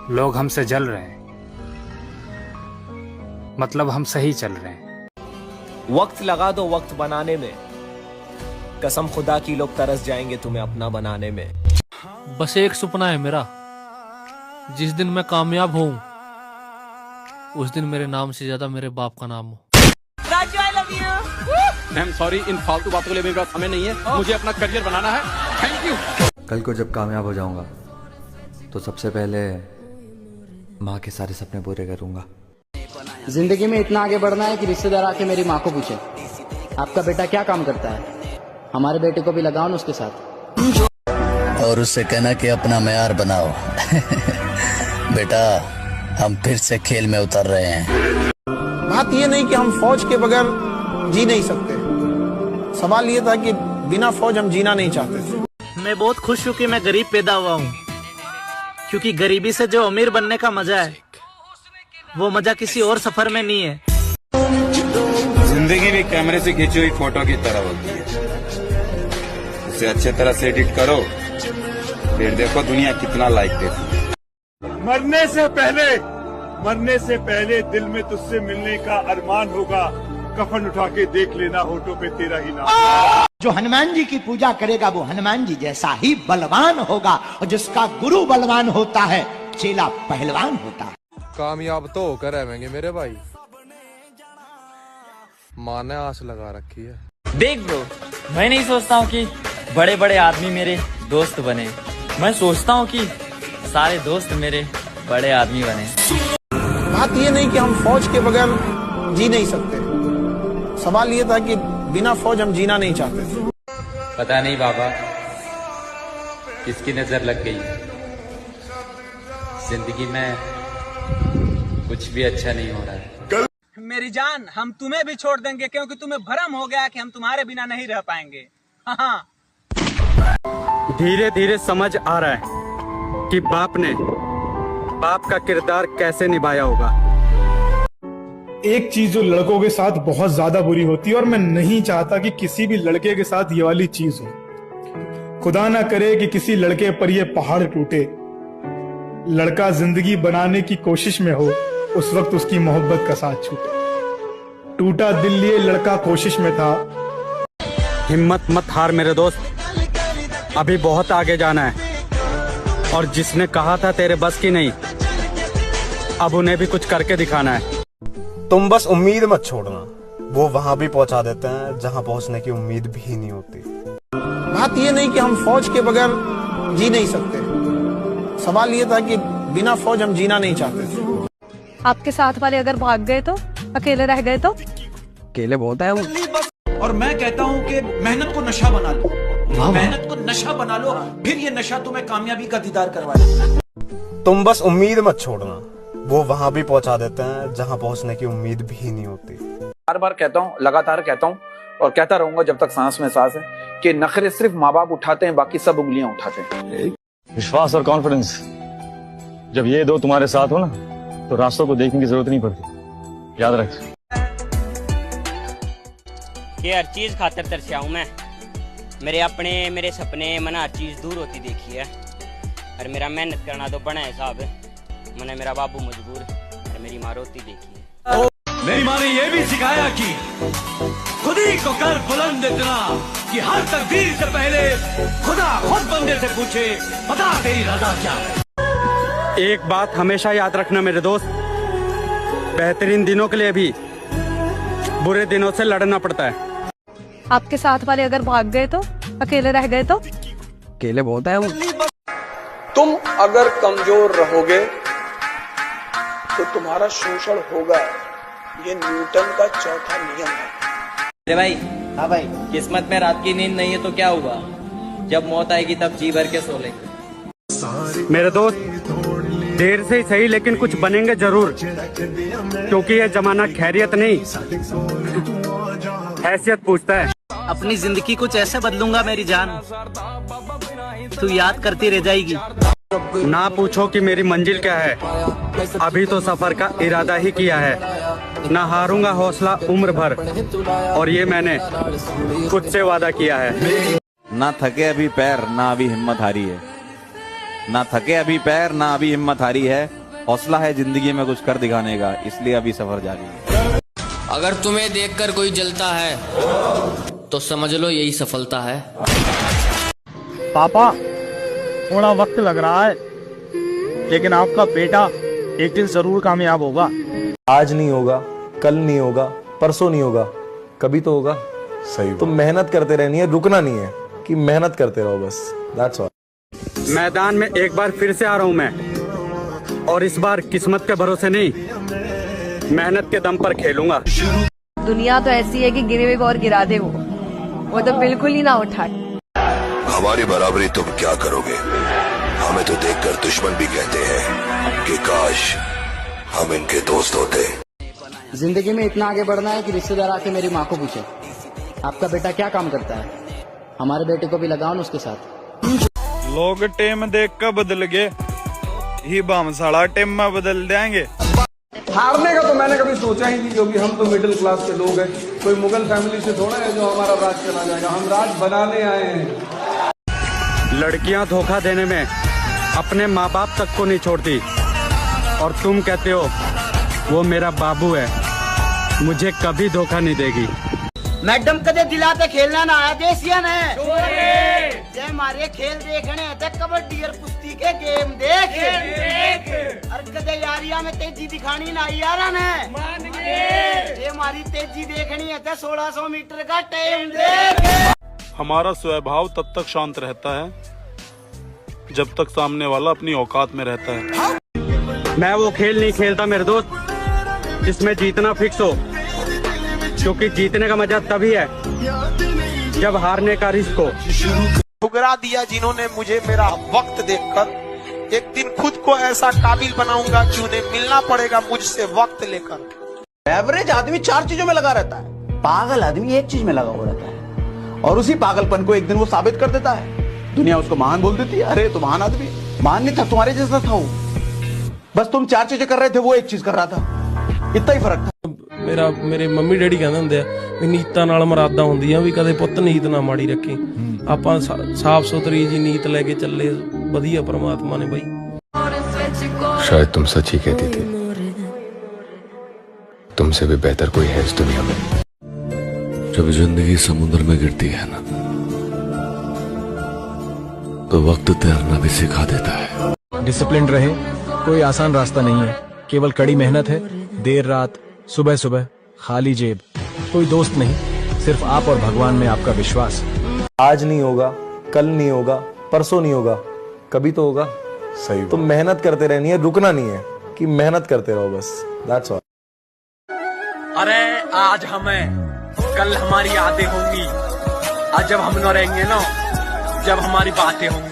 लोग हमसे जल रहे हैं, मतलब हम सही चल रहे हैं। वक्त लगा दो वक्त बनाने में, कसम खुदा की लोग तरस जाएंगे तुम्हें अपना बनाने में। बस एक सपना है मेरा, जिस दिन मैं कामयाब हूँ उस दिन मेरे नाम से ज्यादा मेरे बाप का नाम हो। Raju I love you. I am sorry, इन फालतू बातों के लिए मेरे पास समय नहीं है, मुझे अपना करियर बनाना है। Thank you. कल को जब कामयाब हो जाऊंगा तो सबसे पहले माँ के सारे सपने पूरे करूंगा। जिंदगी में इतना आगे बढ़ना है कि रिश्तेदार आके मेरी माँ को पूछे आपका बेटा क्या काम करता है, हमारे बेटे को भी लगाओ ना उसके साथ और उससे कहना कि अपना मयार बनाओ। बेटा हम फिर से खेल में उतर रहे हैं। बात ये नहीं कि हम फौज के बगैर जी नहीं सकते, सवाल ये था कि बिना फौज हम जीना नहीं चाहते। मैं बहुत खुश हूँ कि मैं गरीब पैदा हुआ हूँ, क्योंकि गरीबी से जो अमीर बनने का मजा है वो मजा किसी और सफर में नहीं है। जिंदगी भी कैमरे से खींची हुई फोटो की तरह होती है, उसे अच्छे तरह से एडिट करो, फिर देखो दुनिया कितना लाइक देती है। मरने से पहले दिल में तुझसे मिलने का अरमान होगा, कफन उठा के देख लेना होठों पे तेरा ही नाम। जो हनुमान जी की पूजा करेगा वो हनुमान जी जैसा ही बलवान होगा, और जिसका गुरु बलवान होता है चेला पहलवान होता है। कामयाब तो होकर रहेंगे मेरे भाई, माँ ने आस लगा रखी है। देख ब्रो, मैं नहीं सोचता हूँ कि बड़े बड़े आदमी मेरे दोस्त बने, मैं सोचता हूँ कि सारे दोस्त मेरे बड़े आदमी बने। बात ये नहीं कि हम फौज के बगैर जी नहीं सकते, सवाल ये था कि बिना फौज हम जीना नहीं चाहते। पता नहीं बाबा किसकी नजर लग गई, जिंदगी में कुछ भी अच्छा नहीं हो रहा है। मेरी जान, हम तुम्हें भी छोड़ देंगे क्योंकि तुम्हें भरम हो गया कि हम तुम्हारे बिना नहीं रह पाएंगे। हाँ। धीरे धीरे समझ आ रहा है कि बाप का किरदार कैसे निभाया होगा। एक चीज जो लड़कों के साथ बहुत ज्यादा बुरी होती है, और मैं नहीं चाहता कि किसी भी लड़के के साथ ये वाली चीज हो। खुदा ना करे कि किसी लड़के पर ये पहाड़ टूटे, लड़का जिंदगी बनाने की कोशिश में हो, उस वक्त उसकी मोहब्बत का साथ छूटे। टूटा दिल लिए लड़का कोशिश में था। हिम्मत मत हार मेरे दोस्त, अभी बहुत आगे जाना है, और जिसने कहा था तेरे बस की नहीं, अब उन्हें भी कुछ करके दिखाना है। तुम बस उम्मीद मत छोड़ना, वो वहाँ भी पहुँचा देते हैं जहाँ पहुँचने की उम्मीद भी नहीं होती। बात ये नहीं कि हम फौज के बगैर जी नहीं सकते, सवाल ये था कि बिना फौज हम जीना नहीं चाहते। आपके साथ वाले अगर भाग गए तो, अकेले रह गए तो? अकेले बोलता है वो। और मैं कहता हूँ कि मेहनत को नशा बना लो, मेहनत को नशा बना लो, फिर ये नशा तुम्हें कामयाबी का दीदार करवाए। तुम बस उम्मीद मत छोड़ना, वो वहाँ भी पहुँचा देते हैं जहाँ पहुँचने की उम्मीद भी नहीं होती। बार बार कहता हूँ, लगातार कहता हूँ और कहता रहूंगा जब तक सांस में सांस है, कि नखरे सिर्फ माँ बाप उठाते हैं, बाकी सब उंगलियां उठाते हैं। विश्वास और कॉन्फिडेंस, जब ये दो तुम्हारे साथ हो ना तो रास्तों को देखने की जरूरत नहीं पड़ती। याद रख। ये हर चीज खातर तरसिया हूँ मैं, मेरे अपने मेरे सपने मन हर चीज दूर होती देखी है, और मेरा मेहनत करना तो बड़ा हिसाब है। मैंने मेरा बाबू मजबूर और मेरी माँ रोती देखी है। मेरी माँ ने ये भी सिखाया कि खुद ही को कर बुलंद इतना कि हर तकदीर से पहले खुदा खुद बंदे से पूछे, बता तेरी रजा क्या है। एक बात हमेशा याद रखना मेरे दोस्त, बेहतरीन दिनों के लिए भी बुरे दिनों से लड़ना पड़ता है। आपके साथ वाले अगर भाग गए तो, अकेले रह गए तो? अकेले बोलता है वो। तुम अगर कमजोर रहोगे तो तुम्हारा शोषण होगा, ये न्यूटन का चौथा नियम है। अरे भाई, हाँ भाई, किस्मत में रात की नींद नहीं है तो क्या हुआ, जब मौत आएगी तब जी भर के सो लेंगे। मेरे दोस्त, देर से ही सही लेकिन कुछ बनेंगे जरूर, क्योंकि ये जमाना खैरियत नहीं हैसियत पूछता है। अपनी जिंदगी कुछ ऐसे बदलूंगा मेरी जान, तू याद करती रह जाएगी। ना पूछो कि मेरी मंजिल क्या है, अभी तो सफर का इरादा ही किया है। ना हारूंगा हौसला उम्र भर, और ये मैंने खुद से वादा किया है। ना थके अभी पैर, ना अभी हिम्मत हारी है, ना थके अभी पैर, ना अभी हिम्मत हारी है, हौसला है जिंदगी में कुछ कर दिखाने का, इसलिए अभी सफर जारी है। अगर तुम्हें देखकर कोई जलता है तो समझ लो यही सफलता है। पापा थोड़ा वक्त लग रहा है, लेकिन आपका बेटा एक दिन जरूर कामयाब होगा। आज नहीं होगा, कल नहीं होगा, परसों नहीं होगा, कभी तो होगा। सही। तुम मेहनत करते रहनी है, रुकना नहीं है, कि मेहनत करते रहो बस। That's all। मैदान में एक बार फिर से आ रहा हूं मैं, और इस बार किस्मत के भरोसे नहीं, मेहनत के दम पर खेलूंगा। दुनिया तो ऐसी है कि गिरे हुए को और गिरा दे वो तो बिल्कुल ही ना उठाए। हमारी बराबरी तुम क्या करोगे? हमें तो देखकर दुश्मन भी कहते हैं कि काश हम इनके दोस्त होते। जिंदगी में इतना आगे बढ़ना है कि रिश्तेदार आके मेरी माँ को पूछे, आपका बेटा क्या काम करता है? हमारे बेटे को भी लगाओ ना उसके साथ। लोग टेम देख कर बदल गए, ही बामसाड़ा टेम में बदल देंगे। हारने का तो मैंने कभी सोचा ही नहीं, क्योंकि हम तो मिडिल क्लास के लोग हैं। कोई मुगल फैमिली से थोड़ा है जो हमारा राज चला जाएगा, हम राज बनाने आए हैं। लड़कियां धोखा देने में अपने माँ बाप तक को नहीं छोड़ती, और तुम कहते हो वो मेरा बाबू है, मुझे कभी धोखा नहीं देगी। मैडम कदे दिलाते खेलना ना आया देसिया ने जय मारे खेल देखने ते कबड्डी और कुश्ती के गेम देख और कदे यारिया में तेजी दिखानी ना यारा ने ये हमारी तेजी देखनी है ते 1600 मीटर का टाइम देख। हमारा स्वभाव तब तक शांत रहता है जब तक सामने वाला अपनी औकात में रहता है। मैं वो खेल नहीं खेलता मेरे दोस्त जिसमें जीतना फिक्स हो, क्योंकि जीतने का मजा तभी है जब हारने का रिस्क हो। ठुकरा दिया जिन्होंने मुझे, मेरा वक्त देखकर एक दिन खुद को ऐसा काबिल बनाऊंगा कि उन्हें मिलना पड़ेगा मुझसे वक्त लेकर। एवरेज आदमी 4 चीजों में लगा रहता है, पागल आदमी एक चीज में लगा हुआ रहता है, और उसी पागलपन को एक दिन वो साबित कर देता है। दुनिया उसको महान बोल देती है। अरे तो महान आदमी महान नहीं था, तुम्हारे जैसा था वो, बस तुम 4 चीजें कर रहे थे, वो एक चीज कर रहा था, इतना ही फर्क था। ਮੇਰੇ ਮੰਮੀ ਡੈਡੀ ਕਹਿੰਦੇ ਹੁੰਦੇ ਆ ਵੀ ਨੀਤਾਂ ਨਾਲ ਮਰਾਦਾਂ ਹੁੰਦੀਆਂ, ਵੀ ਕਦੇ ਪੁੱਤ ਨੀਤ ਨਾ ਮਾੜੀ ਰੱਖੀ। ਆਪਾਂ ਸਾਫ ਸੁਥਰੀ ਜੀ ਨੀਤ ਲੈ ਕੇ ਚੱਲੇ, ਵਧੀਆ परमात्मा ने भाई। शायद तुम सच ही कहती थी, तुमसे भी बेहतर कोई है इस दुनिया में। जब जिंदगी समुद्र में गिरती है ना, तो वक्त तैरना भी सिखा देता है। डिसिप्लिन रहे, कोई आसान रास्ता नहीं है, केवल कड़ी मेहनत है। देर रात, सुबह सुबह, खाली जेब, कोई दोस्त नहीं, सिर्फ आप और भगवान में आपका विश्वास। आज नहीं होगा, कल नहीं होगा, परसों नहीं होगा, कभी तो होगा। सही। तुम मेहनत करते रहनी है, रुकना नहीं है, कि मेहनत करते रहो बस। That's all। अरे आज हमें, कल हमारी यादें होंगी, आज जब हम न रहेंगे ना, जब हमारी बातें होंगी।